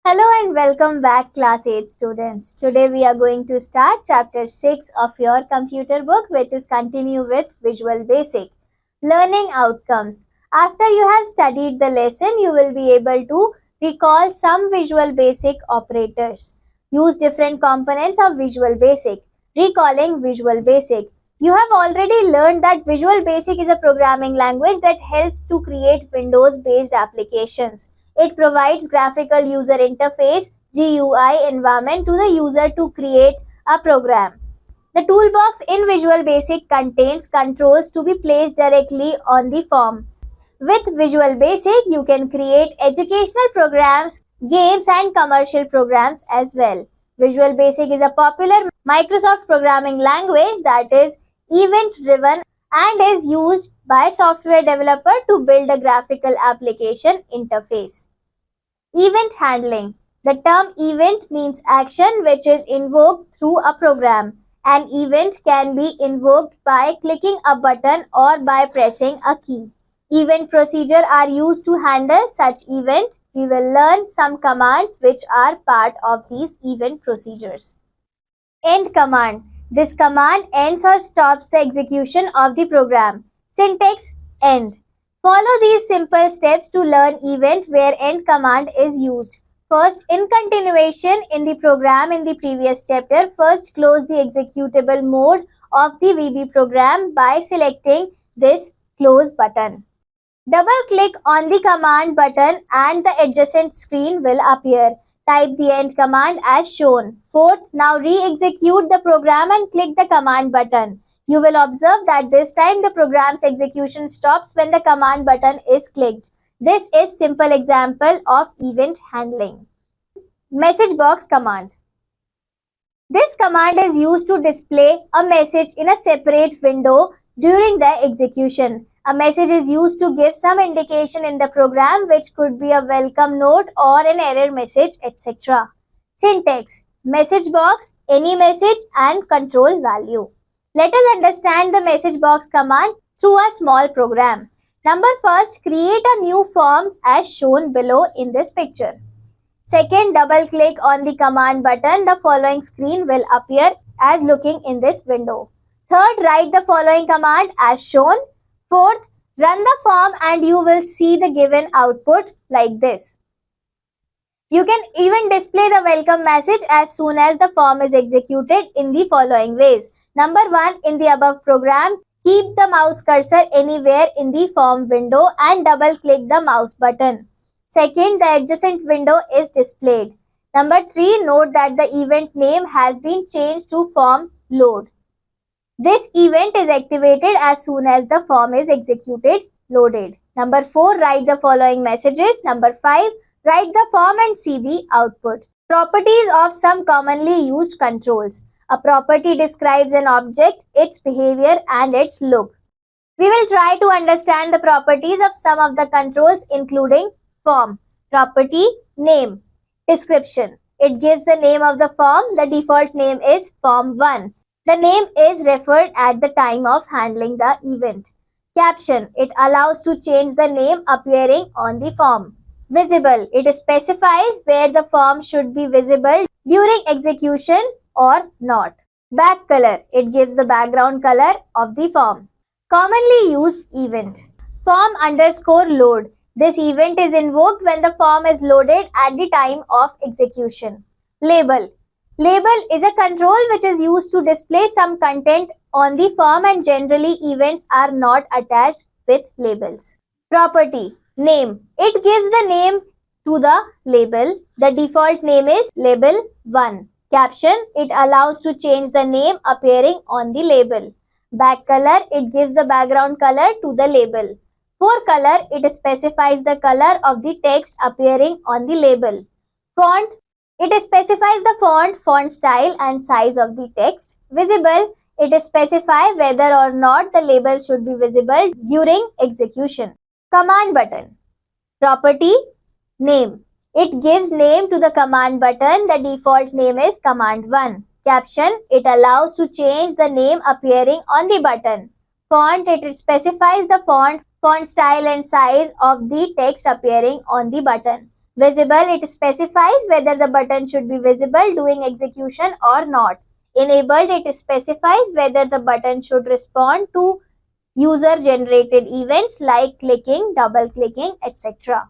Hello and welcome back class 8 students. Today we are going to start chapter 6 of your computer book, which is continue with Visual Basic. Learning outcomes. After you have studied the lesson, you will be able to recall some Visual Basic operators. Use different components of Visual Basic. Recalling Visual Basic. You have already learned that Visual Basic is a programming language that helps to create Windows-based applications. It provides graphical user interface (GUI) environment to the user to create a program. The toolbox in Visual Basic contains controls to be placed directly on the form. With Visual Basic, you can create educational programs, games and commercial programs as well. Visual Basic is a popular Microsoft programming language that is event-driven and is used by software developer to build a graphical application interface. Event handling. The term event means action which is invoked through a program. An event can be invoked by clicking a button or by pressing a key. Event procedures are used to handle such event. We will learn some commands which are part of these event procedures. End command. This command ends or stops the execution of the program. Syntax end. Follow these simple steps to learn event where end command is used. First, in continuation in the program in the previous chapter, first close the executable mode of the VB program by selecting this close button. Double click on the command button and the adjacent screen will appear. Type the end command as shown. Fourth, now re-execute the program and click the command button. You will observe that this time the program's execution stops when the command button is clicked. This is simple example of event handling. Message box command. This command is used to display a message in a separate window during the execution. A message is used to give some indication in the program which could be a welcome note or an error message, etc. Syntax. Message box, any message and control value. Let us understand the message box command through a small program. First, create a new form as shown below in this picture. Second, double click on the command button. The following screen will appear as looking in this window. Third, write the following command as shown. Fourth, run the form and you will see the given output like this. You can even display the welcome message as soon as the form is executed in the following ways. Number 1, in the above program, keep the mouse cursor anywhere in the form window and double click the mouse button. Second, the adjacent window is displayed. Number 3, note that the event name has been changed to form load. This event is activated as soon as the form is executed, loaded. Number 4, write the following messages. Number 5, write the form and see the output. Properties of some commonly used controls. A property describes an object, its behavior and its look. We will try to understand the properties of some of the controls including form. Property, name. Description. It gives the name of the form. The default name is form1. The name is referred at the time of handling the event. Caption. It allows to change the name appearing on the form. Visible. It specifies where the form should be visible during execution or not. Back color. It gives the background color of the form. Commonly used event. Form underscore load. This event is invoked when the form is loaded at the time of execution. Label. Label is a control which is used to display some content on the form and generally events are not attached with labels. Property. Name. It gives the name to the label. The default name is label1. Caption. It allows to change the name appearing on the label. Back color. It gives the background color to the label. For color, it specifies the color of the text appearing on the label. Font. It specifies the font style and size of the text. Visible. It specifies whether or not the label should be visible during execution. Command button. Property. Name. It gives name to the command button. The default name is command1. Caption. It allows to change the name appearing on the button. Font. It specifies the font style and size of the text appearing on the button. Visible, it specifies whether the button should be visible during execution or not. Enabled, it specifies whether the button should respond to user-generated events like clicking, double-clicking, etc.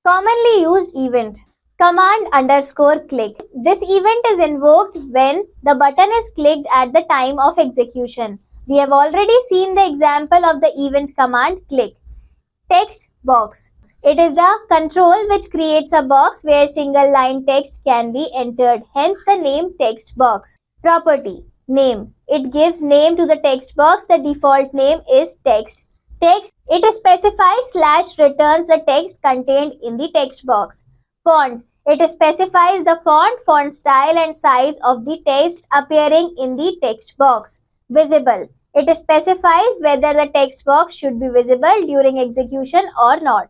Commonly used event. Command underscore click. This event is invoked when the button is clicked at the time of execution. We have already seen the example of the event command click. Text box. It is the control which creates a box where single line text can be entered, hence the name text box. Property. Name. It gives name to the text box. The default name is text. Text. It specifies / returns the text contained in the text box. Font. It specifies the font style and size of the text appearing in the text box. Visible. It specifies whether the text box should be visible during execution or not.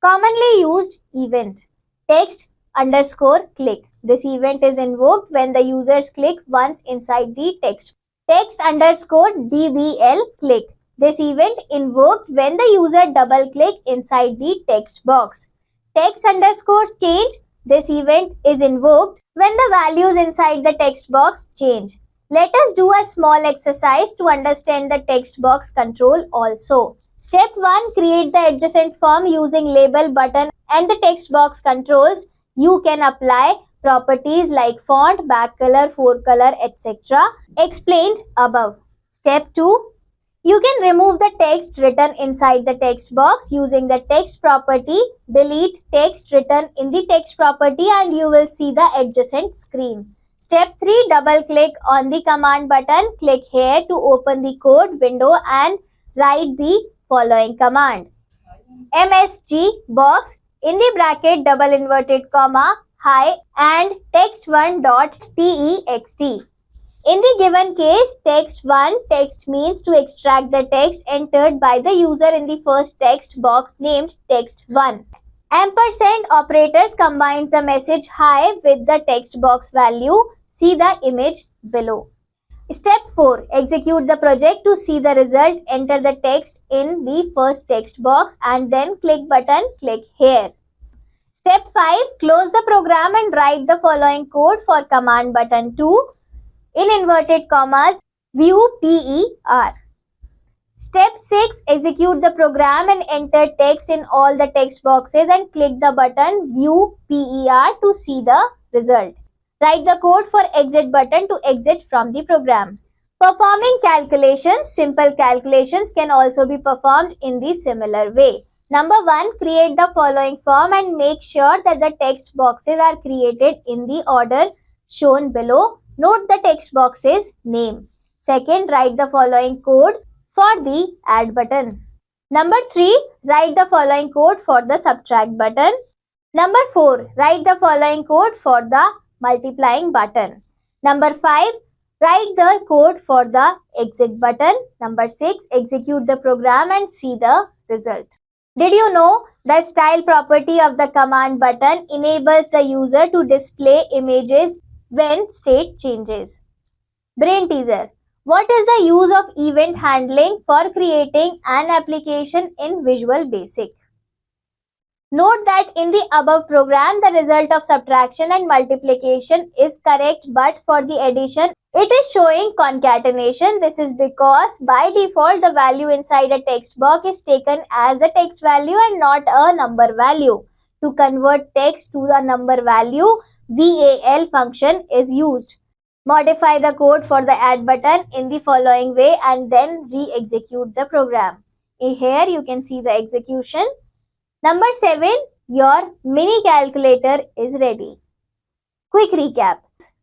Commonly used event. Text underscore click. This event is invoked when the users click once inside the text. Text underscore dbl click. This event invoked when the user double click inside the text box. Text underscore change. This event is invoked when the values inside the text box change. Let us do a small exercise to understand the text box control also. Step 1. Create the adjacent form using label, button and the text box controls. You can apply properties like font, back color, forecolor, etc. explained above. Step 2. You can remove the text written inside the text box using the text property. Delete text written in the text property and you will see the adjacent screen. Step 3. Double click on the command button. Click here to open the code window and write the following command. MSG box in the bracket double inverted comma hi and text1.text. In the given case, text1 text means to extract the text entered by the user in the first text box named text1. Ampersand operators combines the message hi with the text box value. See the image below. Step 4. Execute the project to see the result. Enter the text in the first text box and then click button. Click here. Step 5. Close the program and write the following code for command button 2. In inverted commas, view PER. Step 6. Execute the program and enter text in all the text boxes and click the button view PER to see the result. Write the code for exit button to exit from the program. Performing calculations. Simple calculations can also be performed in the similar way. Number 1. Create the following form and make sure that the text boxes are created in the order shown below. Note the text box's name. Second, write the following code for the add button. Number 3, write the following code for the subtract button. Number 4, write the following code for the multiplying button. Number 5, write the code for the exit button. Number 6, execute the program and see the result. Did you know the style property of the command button enables the user to display images when state changes? Brain teaser. What is the use of event handling for creating an application in Visual Basic? Note that in the above program, the result of subtraction and multiplication is correct, but for the addition, it is showing concatenation. This is because by default, the value inside a text box is taken as the text value and not a number value. To convert text to a number value, VAL function is used. Modify the code for the add button in the following way and then re-execute the program. Here you can see the execution. Number 7, your mini calculator is ready. Quick recap.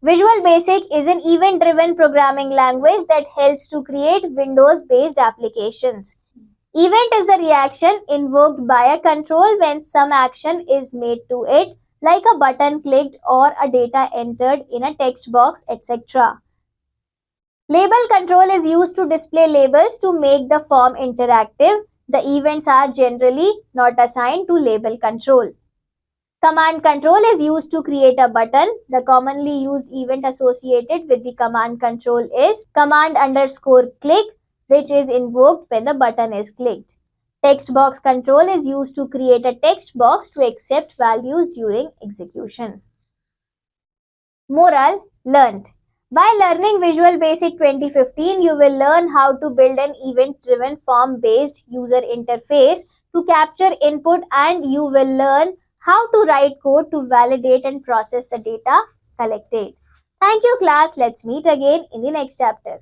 Visual Basic is an event-driven programming language that helps to create Windows-based applications. Event is the reaction invoked by a control when some action is made to it, like a button clicked or a data entered in a text box, etc. Label control is used to display labels to make the form interactive. The events are generally not assigned to label control. Command control is used to create a button. The commonly used event associated with the command control is command underscore click, which is invoked when the button is clicked. Text box control is used to create a text box to accept values during execution. Moral learnt. By learning Visual Basic 2015, you will learn how to build an event-driven form-based user interface to capture input, and you will learn how to write code to validate and process the data collected. Thank you, class. Let's meet again in the next chapter.